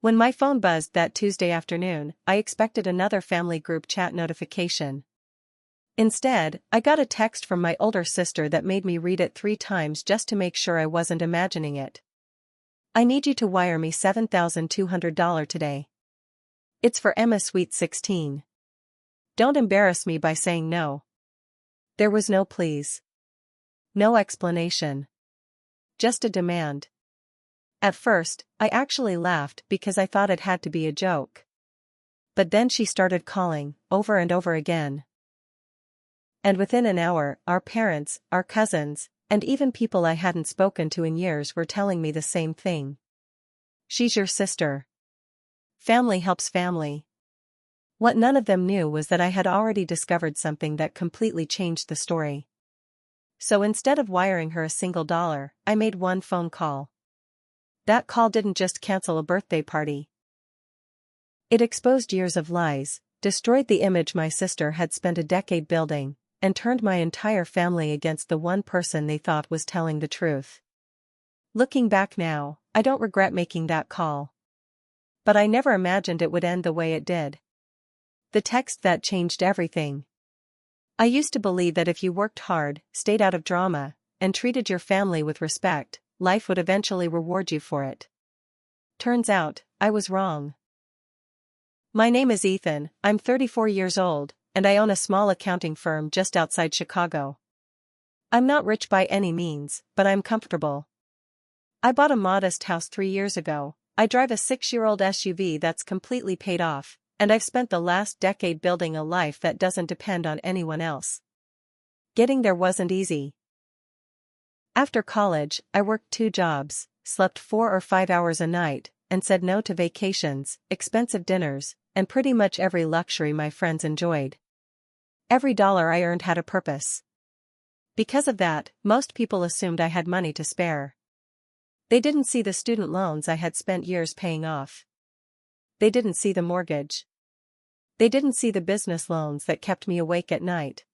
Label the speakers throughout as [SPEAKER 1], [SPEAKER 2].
[SPEAKER 1] When my phone buzzed that Tuesday afternoon, I expected another family group chat notification. Instead, I got a text from my older sister that made me read it 3 times just to make sure I wasn't imagining it. I need you to wire me $7,200 today. It's for Emma's Sweet 16. Don't embarrass me by saying no. There was no please. No explanation. Just a demand. At first, I actually laughed because I thought it had to be a joke. But then she started calling, over and over again. And within an hour, our parents, our cousins, and even people I hadn't spoken to in years were telling me the same thing. She's your sister. Family helps family. What none of them knew was that I had already discovered something that completely changed the story. So instead of wiring her a single dollar, I made one phone call. That call didn't just cancel a birthday party. It exposed years of lies, destroyed the image my sister had spent a decade building, and turned my entire family against the one person they thought was telling the truth. Looking back now, I don't regret making that call. But I never imagined it would end the way it did. The text that changed everything. I used to believe that if you worked hard, stayed out of drama, and treated your family with respect, life would eventually reward you for it. Turns out, I was wrong. My name is Ethan, I'm 34 years old, and I own a small accounting firm just outside Chicago. I'm not rich by any means, but I'm comfortable. I bought a modest house 3 years ago, I drive a 6-year-old SUV that's completely paid off, and I've spent the last decade building a life that doesn't depend on anyone else. Getting there wasn't easy. After college, I worked 2 jobs, slept 4 or 5 hours a night, and said no to vacations, expensive dinners, and pretty much every luxury my friends enjoyed. Every dollar I earned had a purpose. Because of that, most people assumed I had money to spare. They didn't see the student loans I had spent years paying off. They didn't see the mortgage. They didn't see the business loans that kept me awake at night.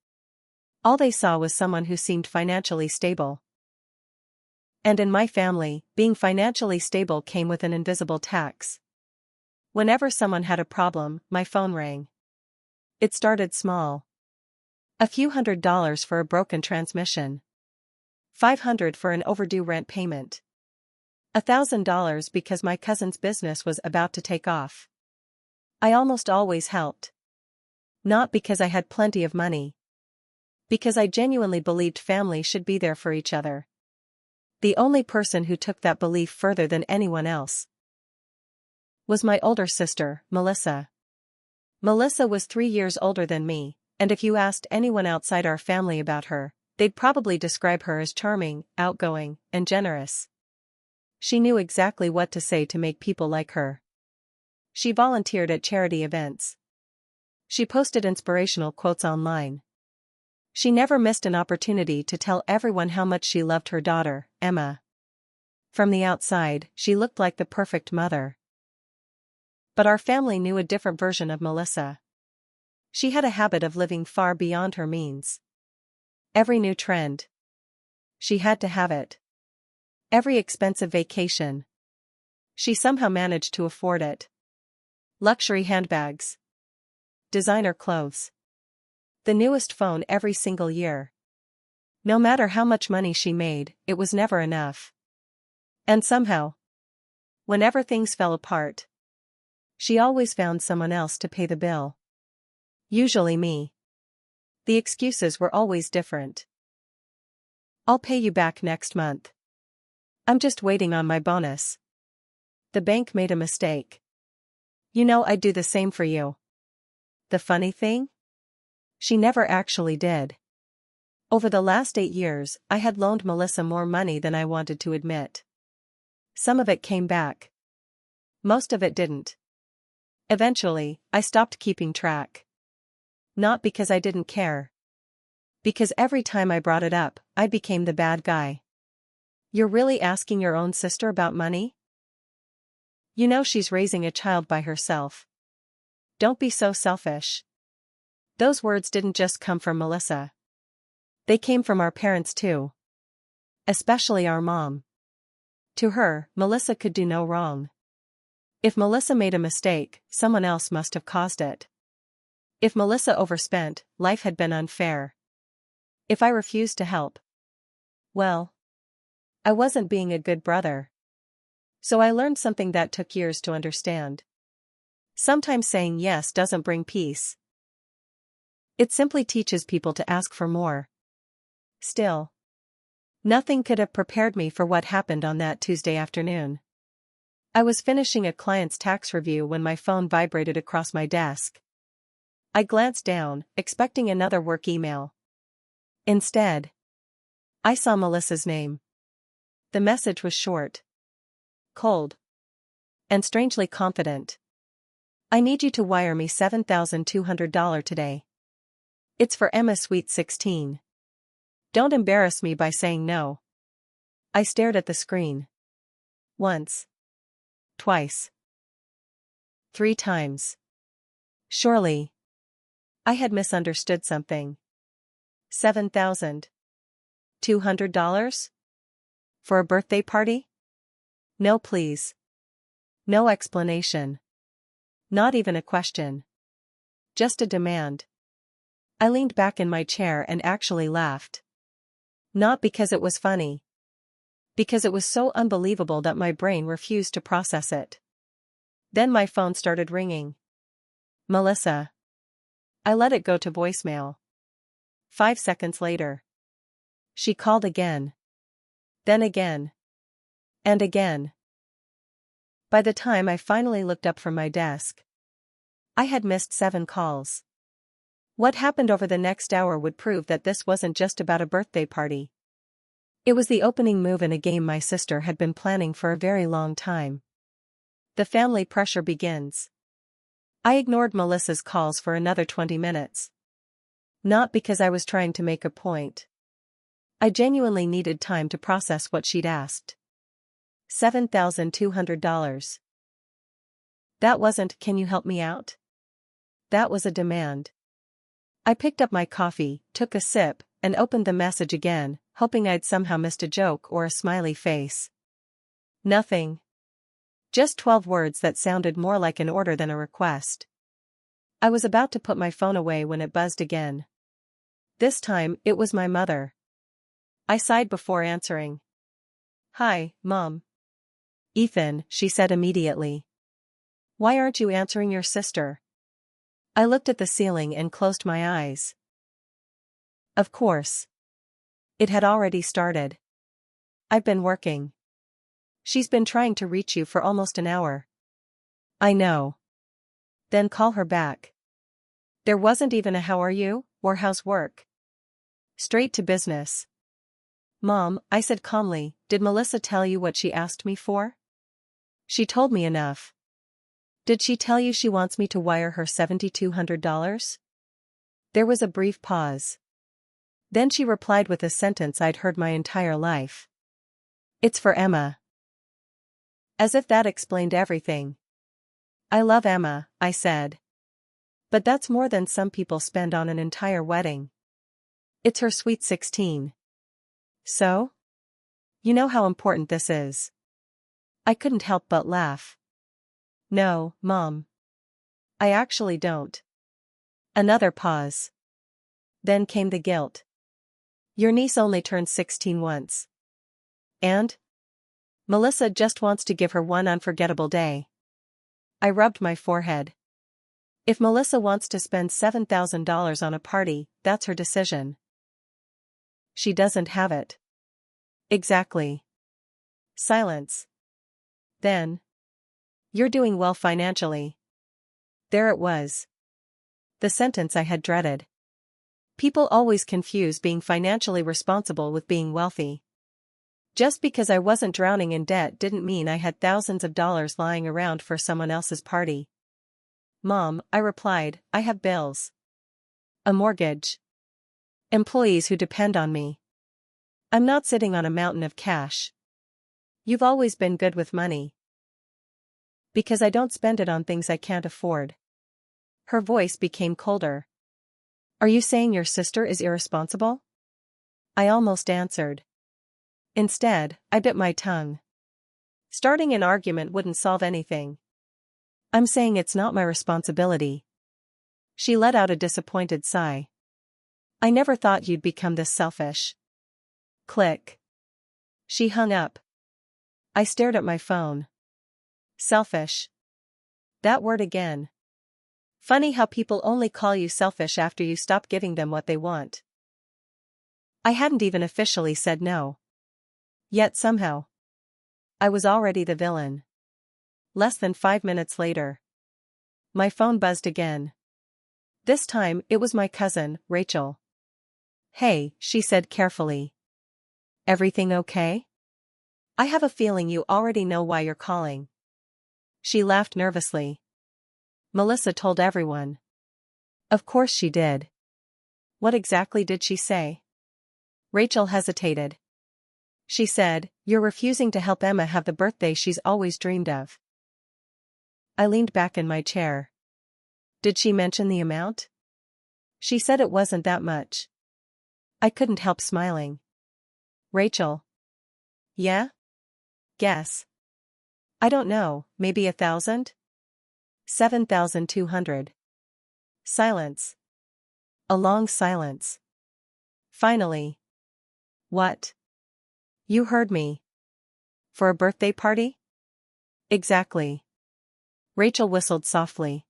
[SPEAKER 1] All they saw was someone who seemed financially stable. And in my family, being financially stable came with an invisible tax. Whenever someone had a problem, my phone rang. It started small. A few $100s for a broken transmission. $500 for an overdue rent payment. $1,000 because my cousin's business was about to take off. I almost always helped. Not because I had plenty of money. Because I genuinely believed family should be there for each other. The only person who took that belief further than anyone else was my older sister, Melissa. Melissa was 3 years older than me, and if you asked anyone outside our family about her, they'd probably describe her as charming, outgoing, and generous. She knew exactly what to say to make people like her. She volunteered at charity events. She posted inspirational quotes online. She never missed an opportunity to tell everyone how much she loved her daughter, Emma. From the outside, she looked like the perfect mother. But our family knew a different version of Melissa. She had a habit of living far beyond her means. Every new trend. She had to have it. Every expensive vacation. She somehow managed to afford it. Luxury handbags. Designer clothes. The newest phone every single year. No matter how much money she made, it was never enough. And somehow, whenever things fell apart, she always found someone else to pay the bill. Usually me. The excuses were always different. I'll pay you back next month. I'm just waiting on my bonus. The bank made a mistake. You know I'd do the same for you. The funny thing? She never actually did. Over the last 8 years, I had loaned Melissa more money than I wanted to admit. Some of it came back. Most of it didn't. Eventually, I stopped keeping track. Not because I didn't care. Because every time I brought it up, I became the bad guy. You're really asking your own sister about money? You know she's raising a child by herself. Don't be so selfish. Those words didn't just come from Melissa. They came from our parents too. Especially our mom. To her, Melissa could do no wrong. If Melissa made a mistake, someone else must have caused it. If Melissa overspent, life had been unfair. If I refused to help, well, I wasn't being a good brother. So I learned something that took years to understand. Sometimes saying yes doesn't bring peace. It simply teaches people to ask for more. Still, nothing could have prepared me for what happened on that Tuesday afternoon. I was finishing a client's tax review when my phone vibrated across my desk. I glanced down, expecting another work email. Instead, I saw Melissa's name. The message was short, cold, and strangely confident. I need you to wire me $7,200 today. It's for Emma Sweet 16. Don't embarrass me by saying no. I stared at the screen. Once. Twice. 3 times. Surely, I had misunderstood something. $7,200? For a birthday party? No please. No explanation. Not even a question. Just a demand. I leaned back in my chair and actually laughed. Not because it was funny. Because it was so unbelievable that my brain refused to process it. Then my phone started ringing. Melissa. I let it go to voicemail. 5 seconds later. She called again. Then again. And again. By the time I finally looked up from my desk, I had missed 7 calls. What happened over the next hour would prove that this wasn't just about a birthday party. It was the opening move in a game my sister had been planning for a very long time. The family pressure begins. I ignored Melissa's calls for another 20 minutes. Not because I was trying to make a point. I genuinely needed time to process what she'd asked. $7,200. That wasn't, "Can you help me out?" That was a demand. I picked up my coffee, took a sip, and opened the message again, hoping I'd somehow missed a joke or a smiley face. Nothing. Just 12 words that sounded more like an order than a request. I was about to put my phone away when it buzzed again. This time, it was my mother. I sighed before answering. "Hi, Mom." "Ethan," she said immediately. "Why aren't you answering your sister?" I looked at the ceiling and closed my eyes. Of course. It had already started. I've been working. She's been trying to reach you for almost an hour. I know. Then call her back. There wasn't even a "how are you?" or "how's work?" Straight to business. "Mom," I said calmly, "did Melissa tell you what she asked me for?" "She told me enough." "Did she tell you she wants me to wire her $7,200? There was a brief pause. Then she replied with a sentence I'd heard my entire life. "It's for Emma." As if that explained everything. "I love Emma," I said. "But that's more than some people spend on an entire wedding. It's her sweet 16. So? You know how important this is." I couldn't help but laugh. "No, Mom. I actually don't." Another pause. Then came the guilt. "Your niece only turned 16 once. And? Melissa just wants to give her one unforgettable day." I rubbed my forehead. If Melissa wants to spend $7,000 on a party, that's her decision. She doesn't have it. Exactly. Silence. Then. "You're doing well financially." There it was. The sentence I had dreaded. People always confuse being financially responsible with being wealthy. Just because I wasn't drowning in debt didn't mean I had thousands of dollars lying around for someone else's party. "Mom," I replied, "I have bills. A mortgage. Employees who depend on me. I'm not sitting on a mountain of cash." "You've always been good with money." "Because I don't spend it on things I can't afford." Her voice became colder. "Are you saying your sister is irresponsible?" I almost answered. Instead, I bit my tongue. Starting an argument wouldn't solve anything. I'm saying it's not my responsibility. She let out a disappointed sigh. I never thought you'd become this selfish. Click. She hung up. I stared at my phone. Selfish. That word again. Funny how people only call you selfish after you stop giving them what they want. I hadn't even officially said no. Yet somehow, I was already the villain. Less than 5 minutes later, my phone buzzed again. This time, it was my cousin, Rachel. Hey, she said carefully. Everything okay? I have a feeling you already know why you're calling. She laughed nervously. Melissa told everyone. Of course she did. What exactly did she say? Rachel hesitated. She said, you're refusing to help Emma have the birthday she's always dreamed of. I leaned back in my chair. Did she mention the amount? She said it wasn't that much. I couldn't help smiling. Rachel. Yeah? Guess. I don't know, maybe 1,000? 7,200. Silence. A long silence. Finally. What? You heard me. For a birthday party? Exactly. Rachel whistled softly.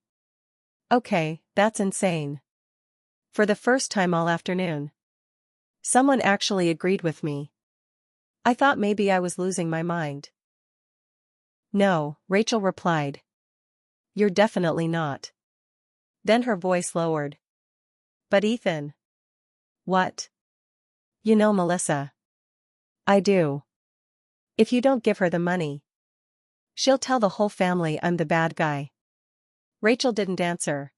[SPEAKER 1] Okay, that's insane. For the first time all afternoon, someone actually agreed with me. I thought maybe I was losing my mind. No, Rachel replied. You're definitely not. Then her voice lowered. But Ethan. What? You know Melissa. I do. If you don't give her the money, she'll tell the whole family I'm the bad guy. Rachel didn't answer.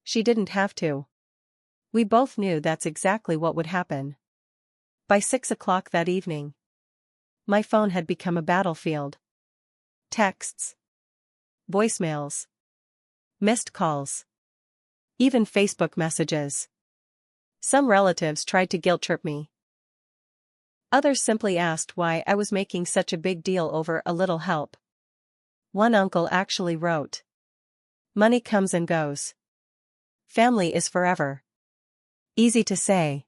[SPEAKER 1] She didn't have to. We both knew that's exactly what would happen. By 6 o'clock that evening, my phone had become a battlefield. Texts. Voicemails. Missed calls. Even Facebook messages. Some relatives tried to guilt-trip me. Others simply asked why I was making such a big deal over a little help. One uncle actually wrote, money comes and goes. Family is forever. Easy to say.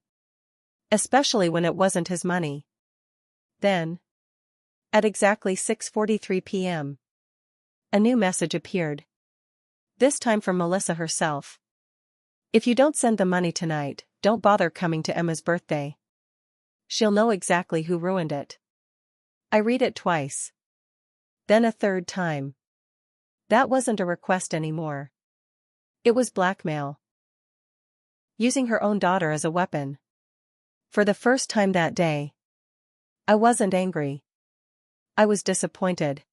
[SPEAKER 1] Especially when it wasn't his money. Then, at exactly 6:43 p.m., a new message appeared. This time from Melissa herself. If you don't send the money tonight, don't bother coming to Emma's birthday. She'll know exactly who ruined it. I read it twice. Then a third time. That wasn't a request anymore. It was blackmail. Using her own daughter as a weapon. For the first time that day, I wasn't angry. I was disappointed.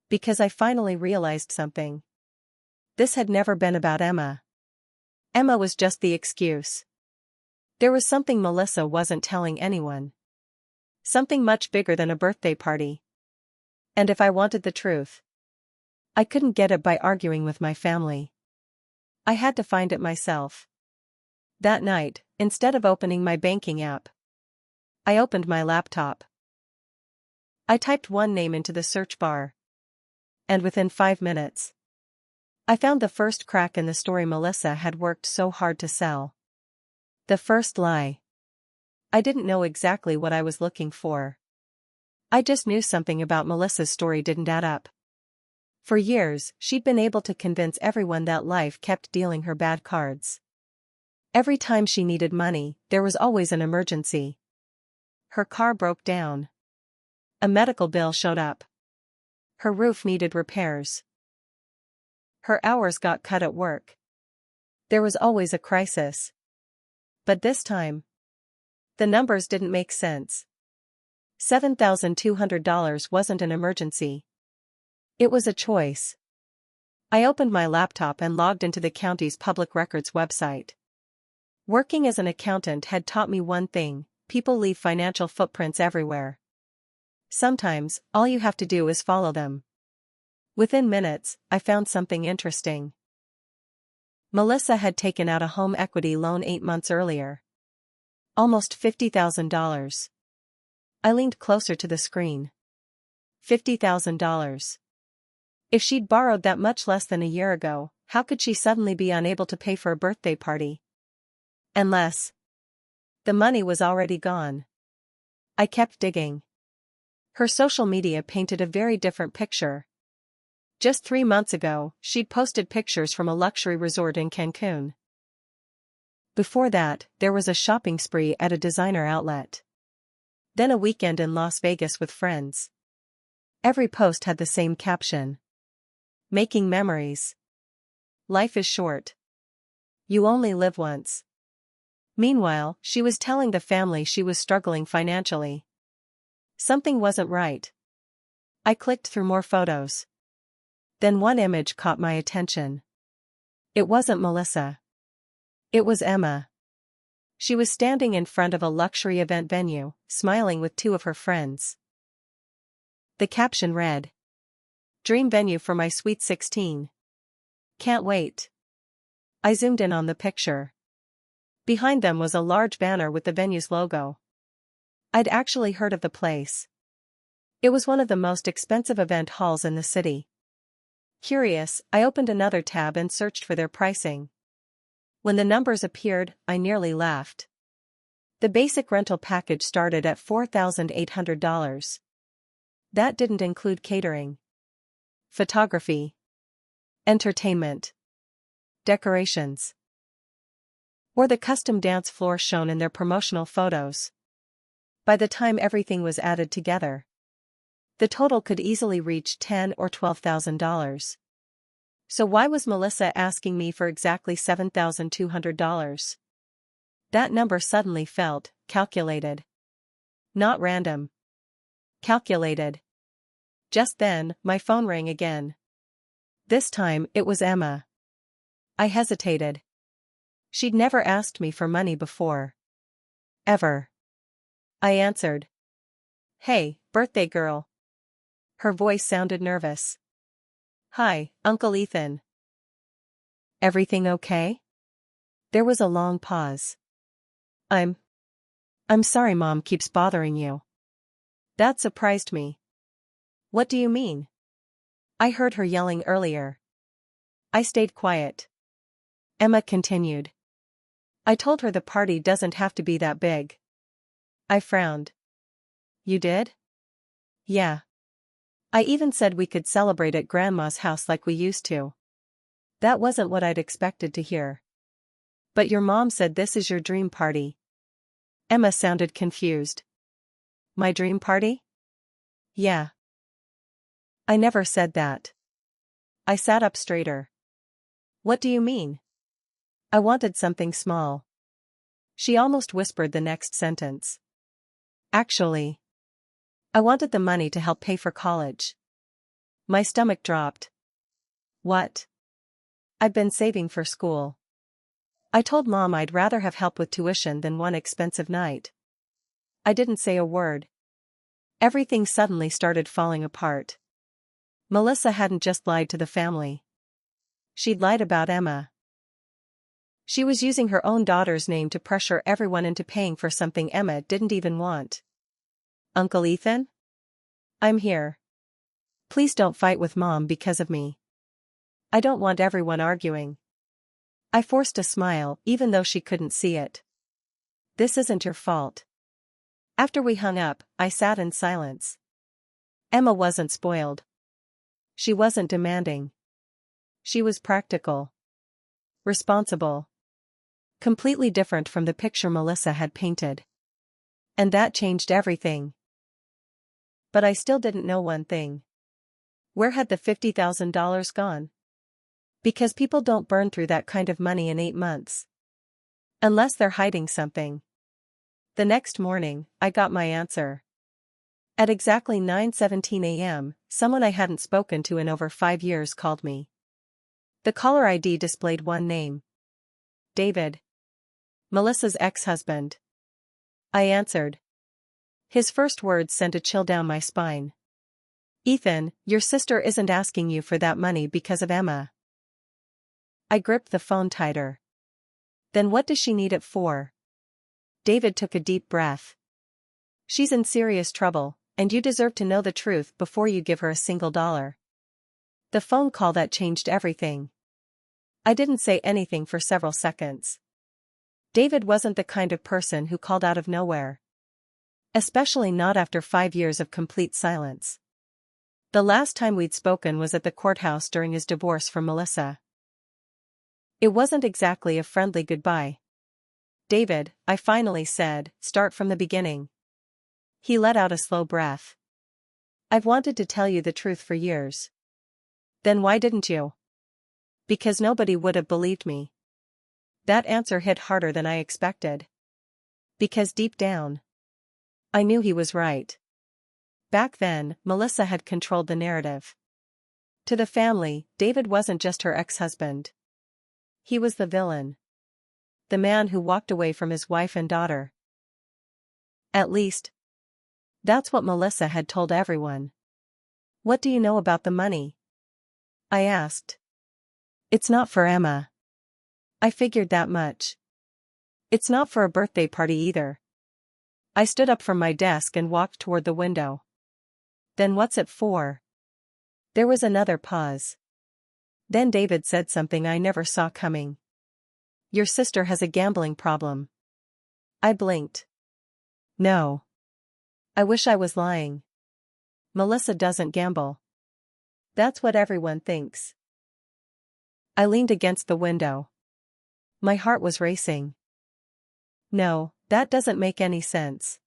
[SPEAKER 1] Because I finally realized something. This had never been about Emma. Emma was just the excuse. There was something Melissa wasn't telling anyone. Something much bigger than a birthday party. And if I wanted the truth, I couldn't get it by arguing with my family. I had to find it myself. That night, instead of opening my banking app, I opened my laptop. I typed one name into the search bar. And within 5 minutes, I found the first crack in the story Melissa had worked so hard to sell. The first lie. I didn't know exactly what I was looking for. I just knew something about Melissa's story didn't add up. For years, she'd been able to convince everyone that life kept dealing her bad cards. Every time she needed money, there was always an emergency. Her car broke down. A medical bill showed up. Her roof needed repairs. Her hours got cut at work. There was always a crisis. But this time, the numbers didn't make sense. $7,200 wasn't an emergency. It was a choice. I opened my laptop and logged into the county's public records website. Working as an accountant had taught me one thing: people leave financial footprints everywhere. Sometimes, all you have to do is follow them. Within minutes, I found something interesting. Melissa had taken out a home equity loan 8 months earlier. Almost $50,000. I leaned closer to the screen. $50,000. If she'd borrowed that much less than a year ago, how could she suddenly be unable to pay for a birthday party? Unless the money was already gone. I kept digging. Her social media painted a very different picture. Just 3 months ago, she'd posted pictures from a luxury resort in Cancun. Before that, there was a shopping spree at a designer outlet. Then a weekend in Las Vegas with friends. Every post had the same caption. Making memories. Life is short. You only live once. Meanwhile, she was telling the family she was struggling financially. Something wasn't right. I clicked through more photos. Then one image caught my attention. It wasn't Melissa. It was Emma. She was standing in front of a luxury event venue, smiling with 2 of her friends. The caption read, "Dream venue for my sweet 16. Can't wait." I zoomed in on the picture. Behind them was a large banner with the venue's logo. I'd actually heard of the place. It was one of the most expensive event halls in the city. Curious, I opened another tab and searched for their pricing. When the numbers appeared, I nearly laughed. The basic rental package started at $4,800. That didn't include catering, photography, entertainment, decorations, or the custom dance floor shown in their promotional photos. By the time everything was added together, the total could easily reach $10,000 or $12,000. So why was Melissa asking me for exactly $7,200? That number suddenly felt calculated. Not random. Calculated. Just then, my phone rang again. This time, it was Emma. I hesitated. She'd never asked me for money before. Ever. I answered. "Hey, birthday girl." Her voice sounded nervous. "Hi, Uncle Ethan. Everything okay?" There was a long pause. I'm sorry Mom keeps bothering you." That surprised me. "What do you mean?" I heard her yelling earlier. I stayed quiet. Emma continued. "I told her the party doesn't have to be that big." I frowned. "You did?" "Yeah. I even said we could celebrate at Grandma's house like we used to." That wasn't what I'd expected to hear. "But your mom said this is your dream party." Emma sounded confused. "My dream party?" "Yeah." "I never said that." I sat up straighter. "What do you mean?" "I wanted something small." She almost whispered the next sentence. "Actually, I wanted the money to help pay for college." My stomach dropped. "What?" "I've been saving for school." I told Mom I'd rather have help with tuition than one expensive night. I didn't say a word. Everything suddenly started falling apart. Melissa hadn't just lied to the family. She'd lied about Emma. She was using her own daughter's name to pressure everyone into paying for something Emma didn't even want. "Uncle Ethan? I'm here. Please don't fight with Mom because of me. I don't want everyone arguing." I forced a smile even though she couldn't see it. "This isn't your fault." After we hung up, I sat in silence. Emma wasn't spoiled. She wasn't demanding. She was practical. Responsible. Completely different from the picture Melissa had painted. And that changed everything. But I still didn't know one thing. Where had the $50,000 gone? Because people don't burn through that kind of money in 8 months. Unless they're hiding something. The next morning, I got my answer. At exactly 9:17 a.m., someone I hadn't spoken to in over 5 years called me. The caller ID displayed one name. David. Melissa's ex-husband. I answered. His first words sent a chill down my spine. "Ethan, your sister isn't asking you for that money because of Emma." I gripped the phone tighter. "Then what does she need it for?" David took a deep breath. "She's in serious trouble, and you deserve to know the truth before you give her a single dollar." The phone call that changed everything. I didn't say anything for several seconds. David wasn't the kind of person who called out of nowhere. Especially not after 5 years of complete silence. The last time we'd spoken was at the courthouse during his divorce from Melissa. It wasn't exactly a friendly goodbye. "David," I finally said, "start from the beginning." He let out a slow breath. "I've wanted to tell you the truth for years." "Then why didn't you?" "Because nobody would have believed me." That answer hit harder than I expected. Because deep down, I knew he was right. Back then, Melissa had controlled the narrative. To the family, David wasn't just her ex-husband. He was the villain. The man who walked away from his wife and daughter. At least, that's what Melissa had told everyone. "What do you know about the money?" I asked. "It's not for Emma." I figured that much. "It's not for a birthday party either." I stood up from my desk and walked toward the window. "Then what's it for?" There was another pause. Then David said something I never saw coming. "Your sister has a gambling problem." I blinked. "No. I wish I was lying. Melissa doesn't gamble." "That's what everyone thinks." I leaned against the window. My heart was racing. "No, that doesn't make any sense."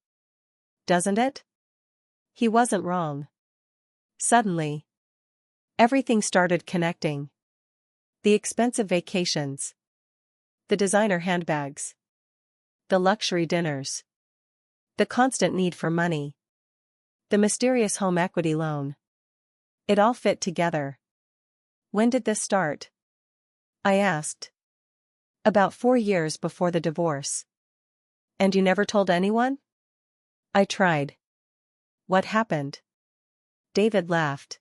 [SPEAKER 1] "Doesn't it?" He wasn't wrong. Suddenly, everything started connecting. The expensive vacations. The designer handbags. The luxury dinners. The constant need for money. The mysterious home equity loan. It all fit together. "When did this start?" I asked. "About 4 years before the divorce." "And you never told anyone?" I tried. "What happened?" David laughed.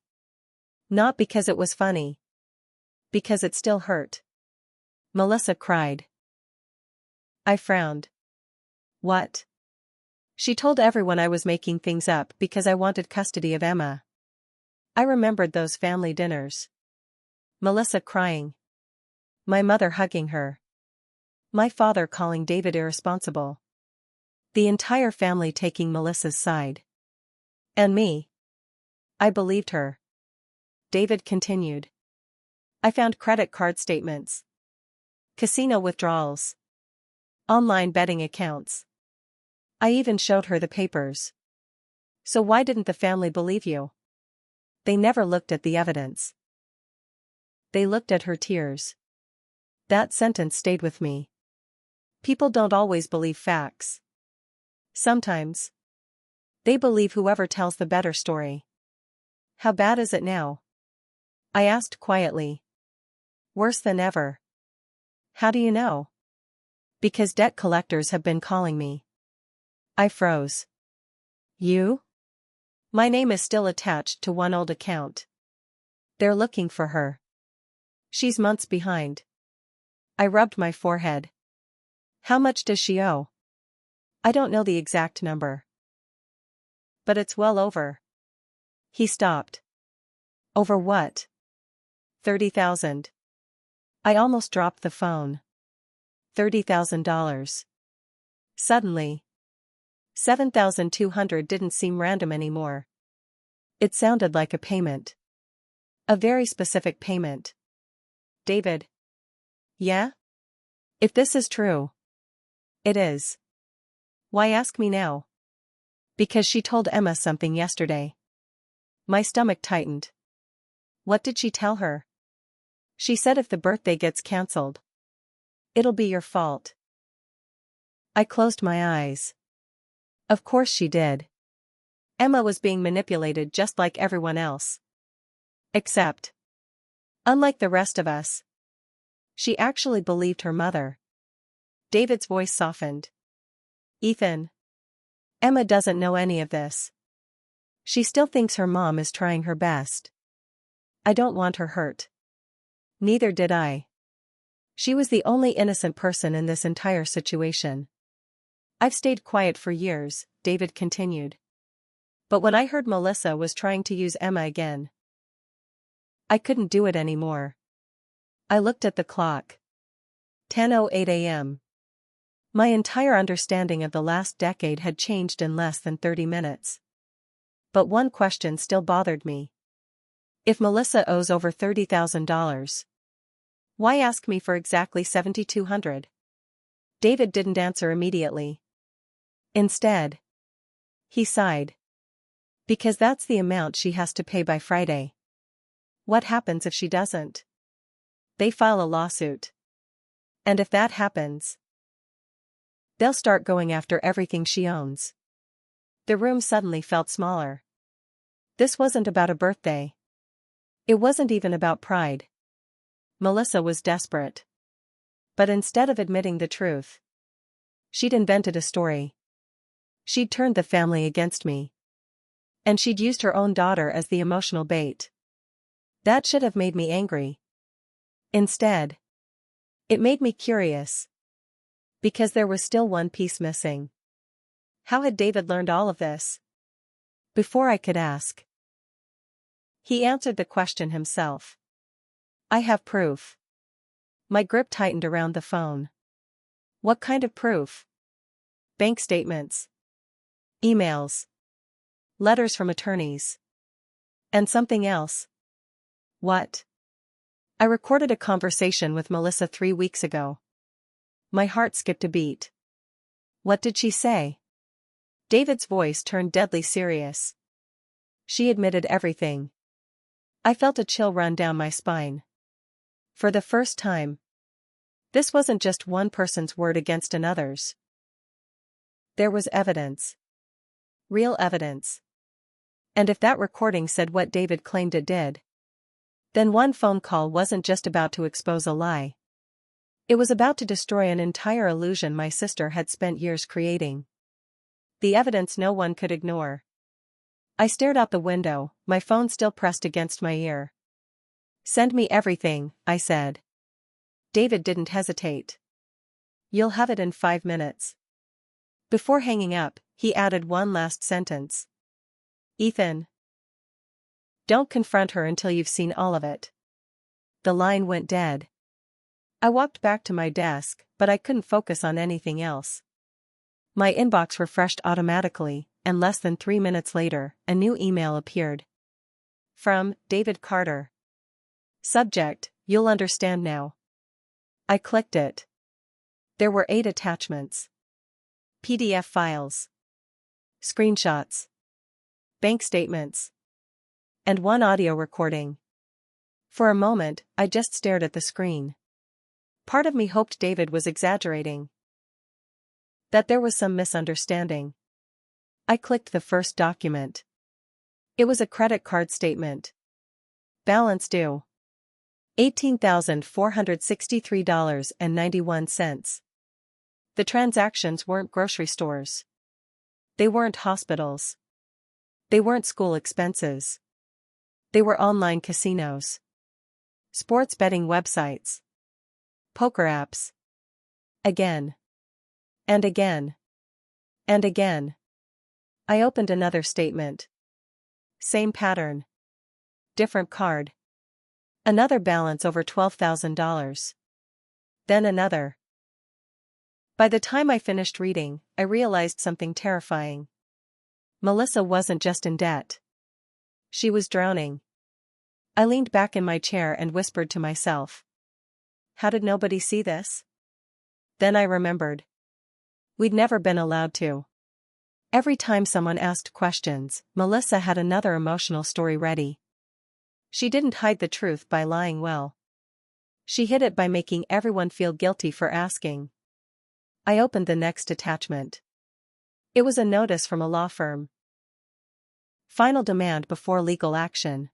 [SPEAKER 1] "Not because it was funny. Because it still hurt." Melissa cried. I frowned. "What?" "She told everyone I was making things up because I wanted custody of Emma." I remembered those family dinners. Melissa crying. My mother hugging her. My father calling David irresponsible. The entire family taking Melissa's side. And me. I believed her. David continued. "I found credit card statements. Casino withdrawals. Online betting accounts. I even showed her the papers." "So why didn't the family believe you?" "They never looked at the evidence. They looked at her tears." That sentence stayed with me. People don't always believe facts. Sometimes, they believe whoever tells the better story. "How bad is it now?" I asked quietly. "Worse than ever." "How do you know?" "Because debt collectors have been calling me." I froze. "You?" "My name is still attached to one old account. They're looking for her. She's months behind." I rubbed my forehead. "How much does she owe?" "I don't know the exact number. But it's well over." He stopped. "Over what?" "30,000. I almost dropped the phone. $30,000. Suddenly, 7,200 didn't seem random anymore. It sounded like a payment. A very specific payment. "David." "Yeah?" "If this is true." "It is." "Why ask me now?" "Because she told Emma something yesterday." My stomach tightened. "What did she tell her?" "She said if the birthday gets cancelled, it'll be your fault." I closed my eyes. Of course she did. Emma was being manipulated just like everyone else. Except, unlike the rest of us, she actually believed her mother. David's voice softened. "Ethan, Emma doesn't know any of this. She still thinks her mom is trying her best. I don't want her hurt." Neither did I. She was the only innocent person in this entire situation. "I've stayed quiet for years," David continued. "But when I heard Melissa was trying to use Emma again, I couldn't do it anymore. I looked at the clock. 10:08 a.m. My entire understanding of the last decade had changed in less than 30 minutes. But one question still bothered me. If Melissa owes over $30,000, why ask me for exactly $7,200? David didn't answer immediately. Instead, he sighed. Because that's the amount she has to pay by Friday. What happens if she doesn't? They file a lawsuit. And if that happens, they'll start going after everything she owns. The room suddenly felt smaller. This wasn't about a birthday. It wasn't even about pride. Melissa was desperate. But instead of admitting the truth, she'd invented a story. She'd turned the family against me. And she'd used her own daughter as the emotional bait. That should have made me angry. Instead, it made me curious. Because there was still one piece missing. How had David learned all of this? Before I could ask, he answered the question himself. I have proof. My grip tightened around the phone. What kind of proof? Bank statements. Emails. Letters from attorneys. And something else. What? I recorded a conversation with Melissa 3 weeks ago. My heart skipped a beat. What did she say? David's voice turned deadly serious. She admitted everything. I felt a chill run down my spine. For the first time. This wasn't just one person's word against another's. There was evidence. Real evidence. And if that recording said what David claimed it did, then one phone call wasn't just about to expose a lie. It was about to destroy an entire illusion my sister had spent years creating. The evidence no one could ignore. I stared out the window, my phone still pressed against my ear. Send me everything, I said. David didn't hesitate. You'll have it in 5 minutes. Before hanging up, he added one last sentence. Ethan. Don't confront her until you've seen all of it. The line went dead. I walked back to my desk, but I couldn't focus on anything else. My inbox refreshed automatically, and less than 3 minutes later, a new email appeared. From David Carter. Subject, you'll understand now. I clicked it. There were 8 attachments. PDF files. Screenshots. Bank statements. And one audio recording. For a moment, I just stared at the screen. Part of me hoped David was exaggerating. That there was some misunderstanding. I clicked the first document. It was a credit card statement. Balance due. $18,463.91. The transactions weren't grocery stores. They weren't hospitals. They weren't school expenses. They were online casinos. Sports betting websites. Poker apps. Again. And again. And again. I opened another statement. Same pattern. Different card. Another balance over $12,000. Then another. By the time I finished reading, I realized something terrifying. Melissa wasn't just in debt. She was drowning. I leaned back in my chair and whispered to myself. How did nobody see this? Then I remembered. We'd never been allowed to. Every time someone asked questions, Melissa had another emotional story ready. She didn't hide the truth by lying well. She hid it by making everyone feel guilty for asking. I opened the next attachment. It was a notice from a law firm. Final demand before legal action.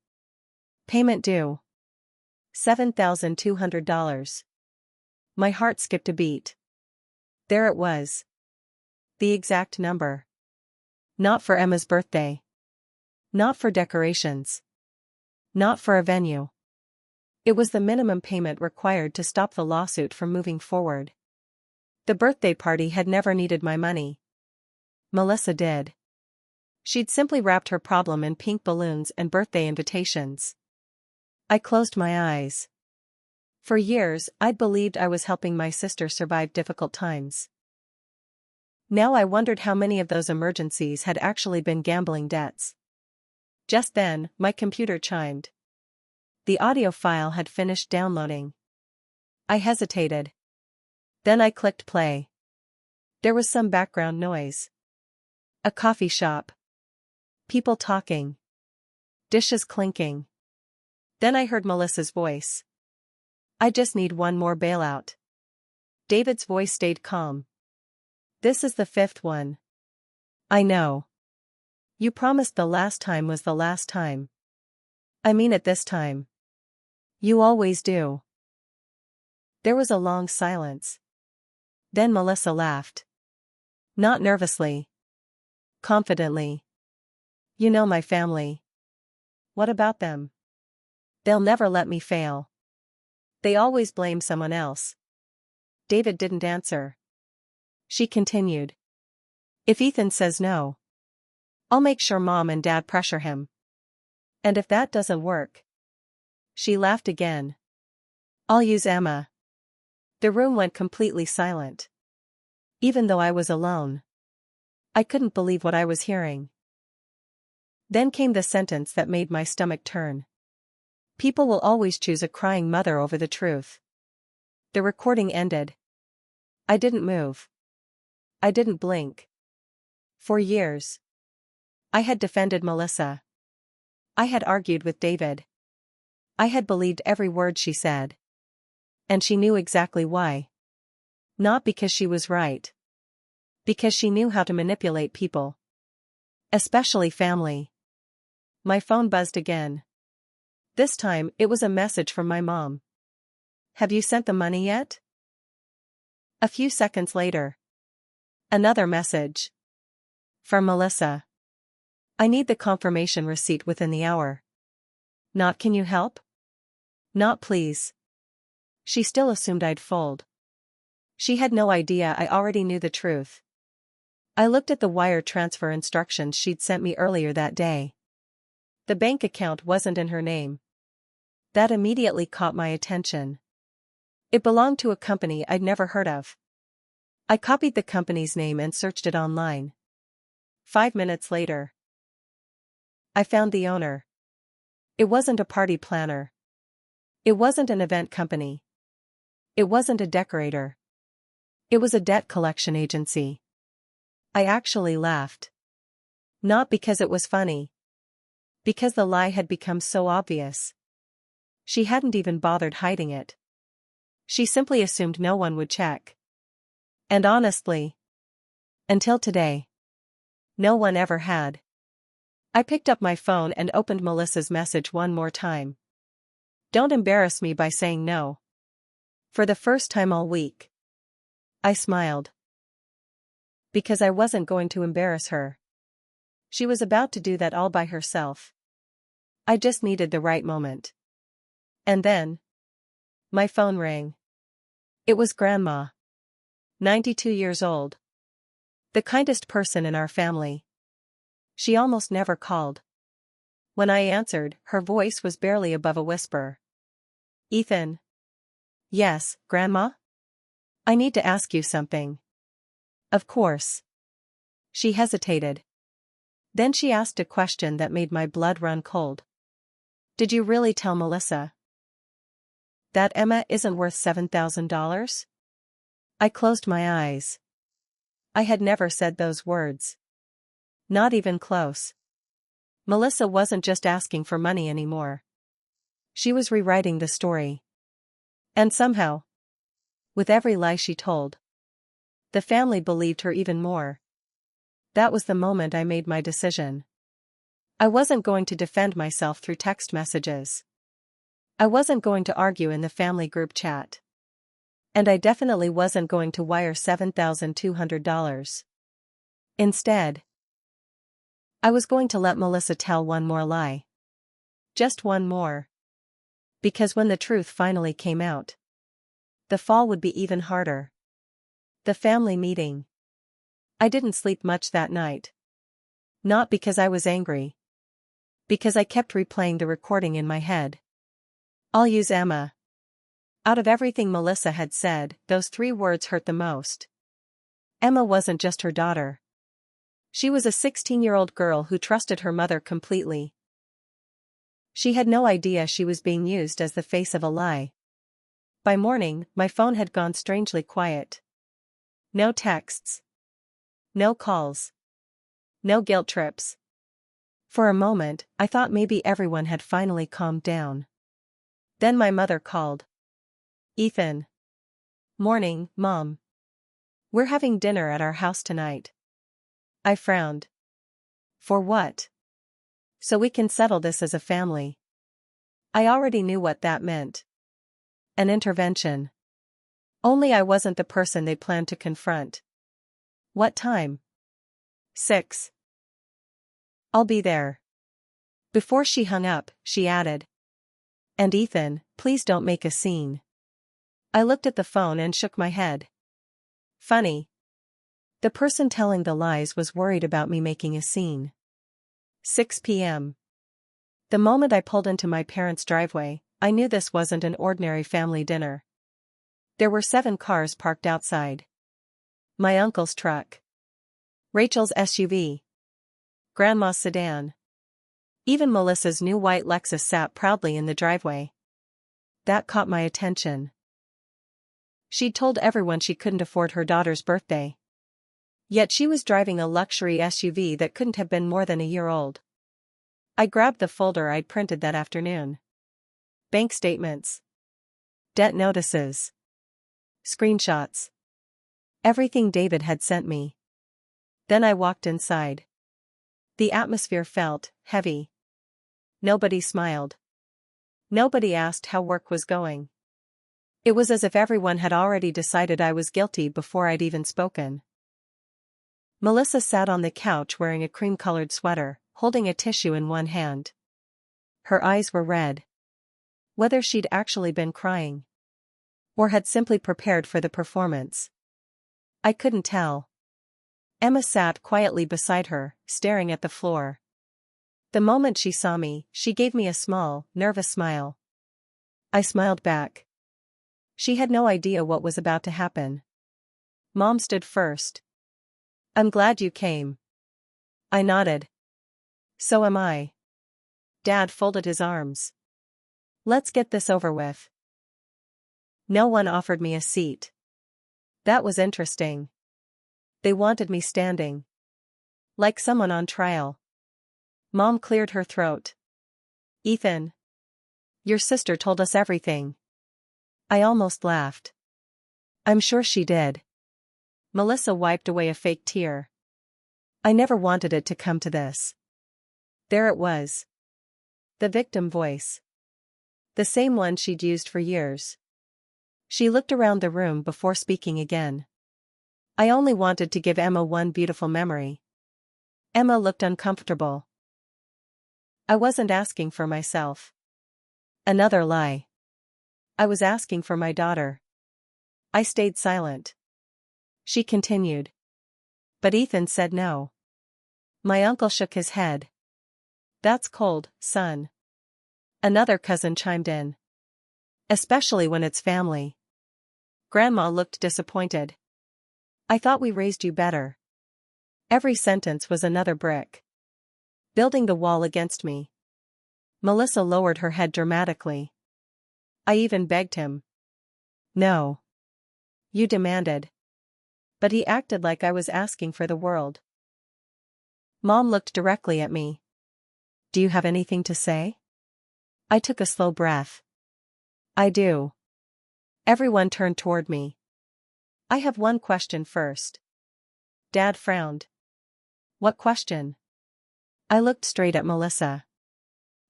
[SPEAKER 1] Payment due. $7,200. My heart skipped a beat. There it was. The exact number. Not for Emma's birthday. Not for decorations. Not for a venue. It was the minimum payment required to stop the lawsuit from moving forward. The birthday party had never needed my money. Melissa did. She'd simply wrapped her problem in pink balloons and birthday invitations. I closed my eyes. For years, I'd believed I was helping my sister survive difficult times. Now I wondered how many of those emergencies had actually been gambling debts. Just then, my computer chimed. The audio file had finished downloading. I hesitated. Then I clicked play. There was some background noise. A coffee shop. People talking. Dishes clinking. Then I heard Melissa's voice. I just need one more bailout. David's voice stayed calm. This is the fifth one. I know. You promised the last time was the last time. I mean it this time. You always do. There was a long silence. Then Melissa laughed. Not nervously. Confidently. You know my family. What about them? They'll never let me fail. They always blame someone else. David didn't answer. She continued. If Ethan says no, I'll make sure Mom and Dad pressure him. And if that doesn't work. She laughed again. I'll use Emma. The room went completely silent. Even though I was alone. I couldn't believe what I was hearing. Then came the sentence that made my stomach turn. People will always choose a crying mother over the truth. The recording ended. I didn't move. I didn't blink. For years. I had defended Melissa. I had argued with David. I had believed every word she said. And she knew exactly why. Not because she was right. Because she knew how to manipulate people. Especially family. My phone buzzed again. This time, it was a message from my mom. Have you sent the money yet? A few seconds later. Another message. From Melissa. I need the confirmation receipt within the hour. Not can you help? Not please. She still assumed I'd fold. She had no idea I already knew the truth. I looked at the wire transfer instructions she'd sent me earlier that day. The bank account wasn't in her name. That immediately caught my attention. It belonged to a company I'd never heard of. I copied the company's name and searched it online. 5 minutes later. I found the owner. It wasn't a party planner. It wasn't an event company. It wasn't a decorator. It was a debt collection agency. I actually laughed. Not because it was funny. Because the lie had become so obvious. She hadn't even bothered hiding it. She simply assumed no one would check. And honestly, until today, no one ever had. I picked up my phone and opened Melissa's message one more time. Don't embarrass me by saying no. For the first time all week. I smiled. Because I wasn't going to embarrass her. She was about to do that all by herself. I just needed the right moment. And then, my phone rang. It was Grandma. 92 years old. The kindest person in our family. She almost never called. When I answered, her voice was barely above a whisper. Ethan. Yes, Grandma? I need to ask you something. Of course. She hesitated. Then she asked a question that made my blood run cold. Did you really tell Melissa that Emma isn't worth $7,000? I closed my eyes. I had never said those words. Not even close. Melissa wasn't just asking for money anymore. She was rewriting the story. And somehow, with every lie she told, the family believed her even more. That was the moment I made my decision. I wasn't going to defend myself through text messages. I wasn't going to argue in the family group chat. And I definitely wasn't going to wire $7,200. Instead, I was going to let Melissa tell one more lie. Just one more. Because when the truth finally came out, the fall would be even harder. The family meeting. I didn't sleep much that night. Not because I was angry. Because I kept replaying the recording in my head. I'll use Emma. Out of everything Melissa had said, those 3 words hurt the most. Emma wasn't just her daughter. She was a 16-year-old girl who trusted her mother completely. She had no idea she was being used as the face of a lie. By morning, my phone had gone strangely quiet. No texts. No calls. No guilt trips. For a moment, I thought maybe everyone had finally calmed down. Then my mother called. Ethan. Morning, Mom. We're having dinner at our house tonight. I frowned. For what? So we can settle this as a family. I already knew what that meant. An intervention. Only I wasn't the person they planned to confront. What time? 6. I'll be there. Before she hung up, she added. And Ethan, please don't make a scene. I looked at the phone and shook my head. Funny. The person telling the lies was worried about me making a scene. 6 p.m. The moment I pulled into my parents' driveway, I knew this wasn't an ordinary family dinner. There were 7 cars parked outside. My uncle's truck. Rachel's SUV. Grandma's sedan. Even Melissa's new white Lexus sat proudly in the driveway. That caught my attention. She'd told everyone she couldn't afford her daughter's birthday. Yet she was driving a luxury SUV that couldn't have been more than a year old. I grabbed the folder I'd printed that afternoon. Bank statements. Debt notices. Screenshots. Everything David had sent me. Then I walked inside. The atmosphere felt heavy. Nobody smiled. Nobody asked how work was going. It was as if everyone had already decided I was guilty before I'd even spoken. Melissa sat on the couch wearing a cream-colored sweater, holding a tissue in one hand. Her eyes were red. Whether she'd actually been crying, or had simply prepared for the performance, I couldn't tell. Emma sat quietly beside her, staring at the floor. The moment she saw me, she gave me a small, nervous smile. I smiled back. She had no idea what was about to happen. Mom stood first. I'm glad you came. I nodded. So am I. Dad folded his arms. Let's get this over with. No one offered me a seat. That was interesting. They wanted me standing. Like someone on trial. Mom cleared her throat. Ethan. Your sister told us everything. I almost laughed. I'm sure she did. Melissa wiped away a fake tear. I never wanted it to come to this. There it was. The victim voice. The same one she'd used for years. She looked around the room before speaking again. I only wanted to give Emma one beautiful memory. Emma looked uncomfortable. I wasn't asking for myself. Another lie. I was asking for my daughter. I stayed silent. She continued. But Ethan said no. My uncle shook his head. That's cold, son. Another cousin chimed in. Especially when it's family. Grandma looked disappointed. I thought we raised you better. Every sentence was another brick. Building the wall against me. Melissa lowered her head dramatically. I even begged him. No. You demanded. But he acted like I was asking for the world. Mom looked directly at me. Do you have anything to say? I took a slow breath. I do. Everyone turned toward me. I have one question first. Dad frowned. What question? I looked straight at Melissa.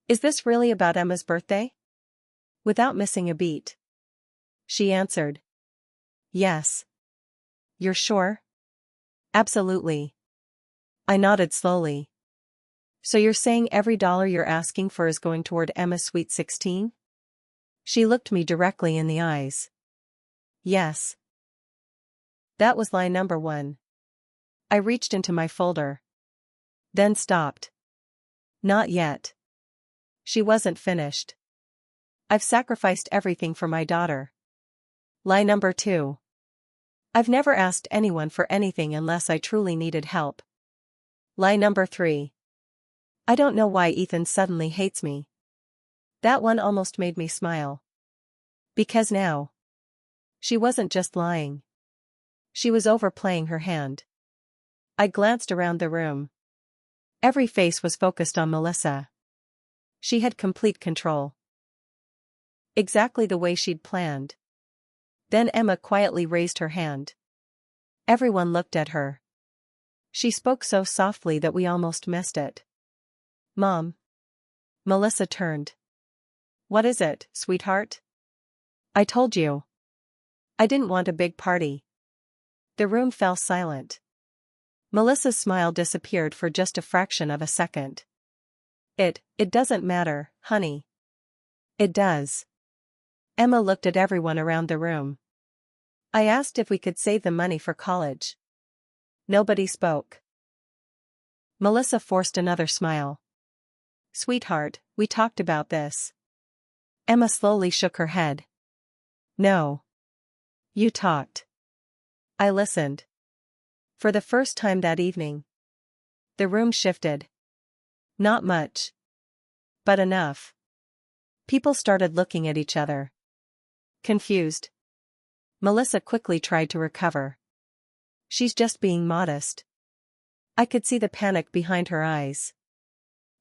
[SPEAKER 1] Is this really about Emma's birthday? Without missing a beat. She answered. Yes. You're sure? Absolutely. I nodded slowly. So you're saying every dollar you're asking for is going toward Emma's sweet 16? She looked me directly in the eyes. Yes. That was lie number 1. I reached into my folder. Then stopped. Not yet. She wasn't finished. I've sacrificed everything for my daughter. Lie number 2. I've never asked anyone for anything unless I truly needed help. Lie number 3. I don't know why Ethan suddenly hates me. That one almost made me smile. Because now. She wasn't just lying. She was overplaying her hand. I glanced around the room. Every face was focused on Melissa. She had complete control. Exactly the way she'd planned. Then Emma quietly raised her hand. Everyone looked at her. She spoke so softly that we almost missed it. Mom. Melissa turned. What is it, sweetheart? I told you. I didn't want a big party. The room fell silent. Melissa's smile disappeared for just a fraction of a second. It doesn't matter, honey. It does. Emma looked at everyone around the room. I asked if we could save the money for college. Nobody spoke. Melissa forced another smile. Sweetheart, we talked about this. Emma slowly shook her head. No. You talked. I listened. For the first time that evening. The room shifted. Not much. But enough. People started looking at each other. Confused. Melissa quickly tried to recover. She's just being modest. I could see the panic behind her eyes.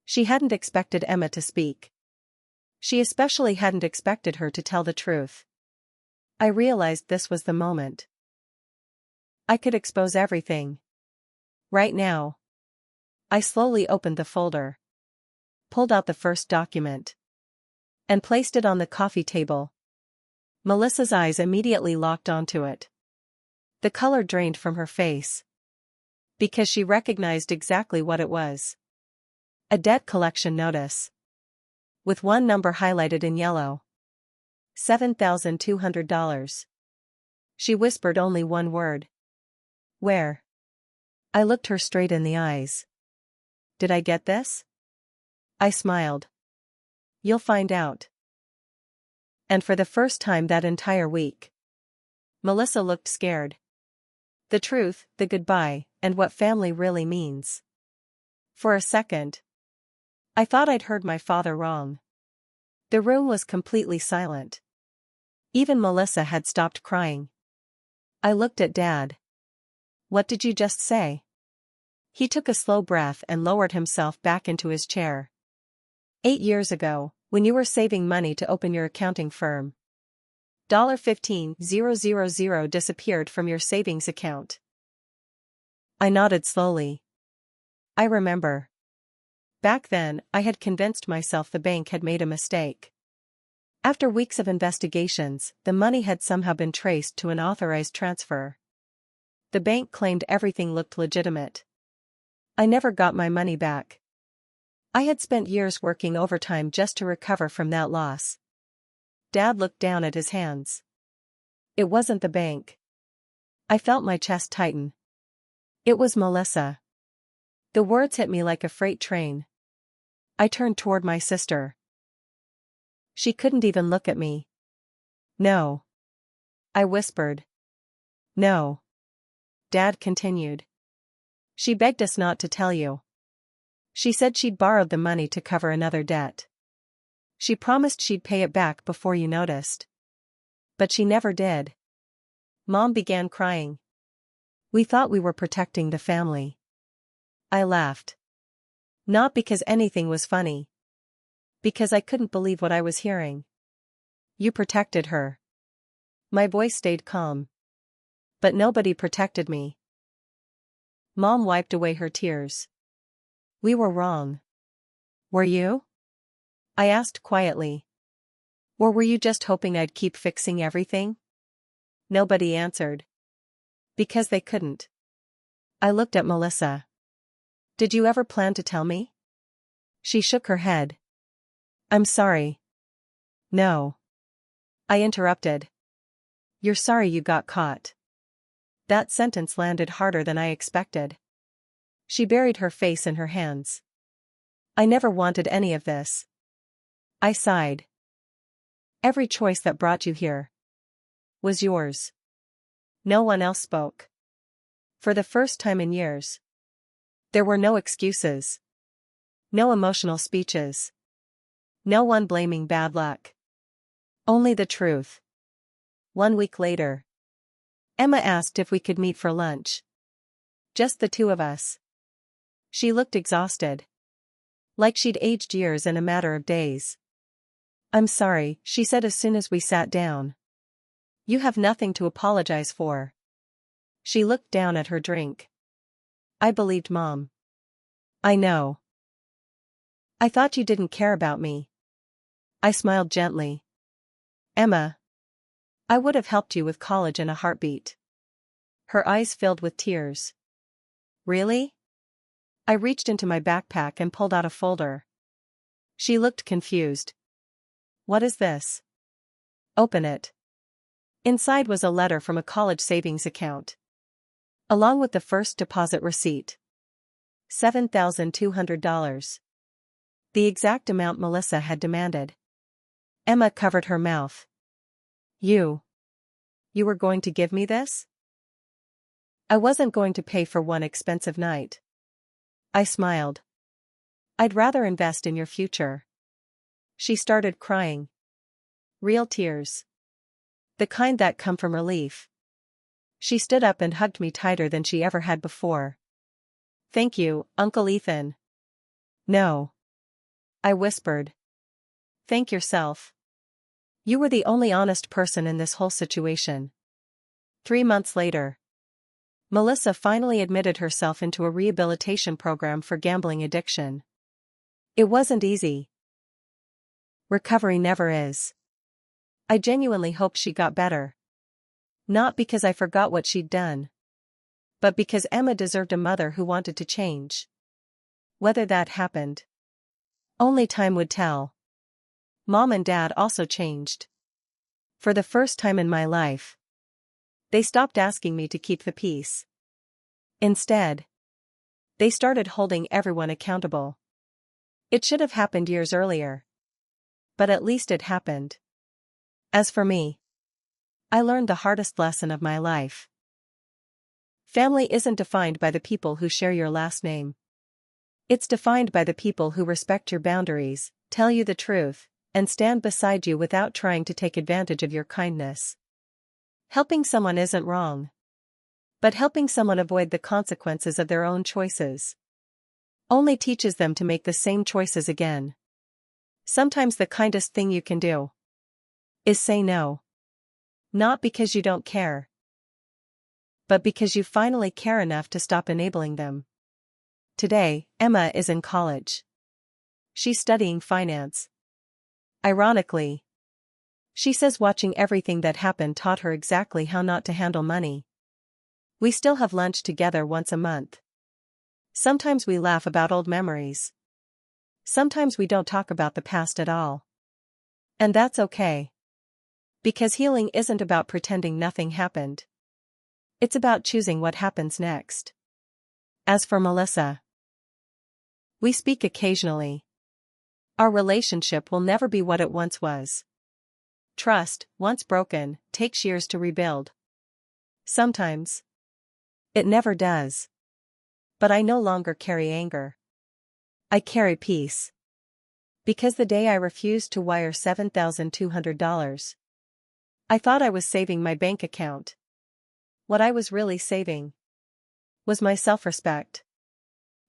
[SPEAKER 1] She hadn't expected Emma to speak. She especially hadn't expected her to tell the truth. I realized this was the moment. I could expose everything. Right now. I slowly opened the folder. Pulled out the first document. And placed it on the coffee table. Melissa's eyes immediately locked onto it. The color drained from her face. Because she recognized exactly what it was. A debt collection notice. With one number highlighted in yellow. $7,200. She whispered only one word. Where? I looked her straight in the eyes. Did I get this? I smiled. You'll find out. And for the first time that entire week. Melissa looked scared. The truth, the goodbye, and what family really means. For a second. I thought I'd heard my father wrong. The room was completely silent. Even Melissa had stopped crying. I looked at Dad. What did you just say? He took a slow breath and lowered himself back into his chair. 8 years ago, when you were saving money to open your accounting firm. $15,000 disappeared from your savings account. I nodded slowly. I remember. Back then, I had convinced myself the bank had made a mistake. After weeks of investigations, the money had somehow been traced to an authorized transfer. The bank claimed everything looked legitimate. I never got my money back. I had spent years working overtime just to recover from that loss. Dad looked down at his hands. It wasn't the bank. I felt my chest tighten. It was Melissa. The words hit me like a freight train. I turned toward my sister. She couldn't even look at me. No. I whispered. No. Dad continued. She begged us not to tell you. She said she'd borrowed the money to cover another debt. She promised she'd pay it back before you noticed. But she never did. Mom began crying. We thought we were protecting the family. I laughed. Not because anything was funny. Because I couldn't believe what I was hearing. You protected her. My voice stayed calm. But nobody protected me. Mom wiped away her tears. We were wrong. Were you? I asked quietly. Or were you just hoping I'd keep fixing everything? Nobody answered. Because they couldn't. I looked at Melissa. Did you ever plan to tell me? She shook her head. I'm sorry. No. I interrupted. You're sorry you got caught. That sentence landed harder than I expected. She buried her face in her hands. I never wanted any of this. I sighed. Every choice that brought you here was yours. No one else spoke. For the first time in years. There were no excuses. No emotional speeches. No one blaming bad luck. Only the truth. 1 week later. Emma asked if we could meet for lunch. Just the two of us. She looked exhausted. Like she'd aged years in a matter of days. "I'm sorry," she said as soon as we sat down. "You have nothing to apologize for." She looked down at her drink. "I believed Mom." "I know. I thought you didn't care about me." I smiled gently. "Emma, I would have helped you with college in a heartbeat." Her eyes filled with tears. "Really?" I reached into my backpack and pulled out a folder. She looked confused. "What is this?" "Open it." Inside was a letter from a college savings account. Along with the first deposit receipt. $7,200. The exact amount Melissa had demanded. Emma covered her mouth. You were going to give me this?" "I wasn't going to pay for one expensive night." I smiled. "I'd rather invest in your future." She started crying. Real tears. The kind that come from relief. She stood up and hugged me tighter than she ever had before. "Thank you, Uncle Ethan." "No." I whispered. "Thank yourself. You were the only honest person in this whole situation." 3 months later. Melissa finally admitted herself into a rehabilitation program for gambling addiction. It wasn't easy. Recovery never is. I genuinely hoped she got better. Not because I forgot what she'd done. But because Emma deserved a mother who wanted to change. Whether that happened. Only time would tell. Mom and Dad also changed. For the first time in my life. They stopped asking me to keep the peace. Instead, they started holding everyone accountable. It should have happened years earlier. But at least it happened. As for me, I learned the hardest lesson of my life. Family isn't defined by the people who share your last name. It's defined by the people who respect your boundaries, tell you the truth, and stand beside you without trying to take advantage of your kindness. Helping someone isn't wrong. But helping someone avoid the consequences of their own choices only teaches them to make the same choices again. Sometimes the kindest thing you can do is say no. Not because you don't care, but because you finally care enough to stop enabling them. Today, Emma is in college. She's studying finance. Ironically, she says watching everything that happened taught her exactly how not to handle money. We still have lunch together once a month. Sometimes we laugh about old memories. Sometimes we don't talk about the past at all. And that's okay. Because healing isn't about pretending nothing happened. It's about choosing what happens next. As for Melissa, we speak occasionally. Our relationship will never be what it once was. Trust, once broken, takes years to rebuild. Sometimes. It never does. But I no longer carry anger. I carry peace. Because the day I refused to wire $7,200, I thought I was saving my bank account. What I was really saving was my self-respect.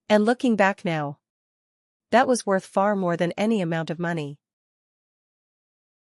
[SPEAKER 1] And looking back now, that was worth far more than any amount of money.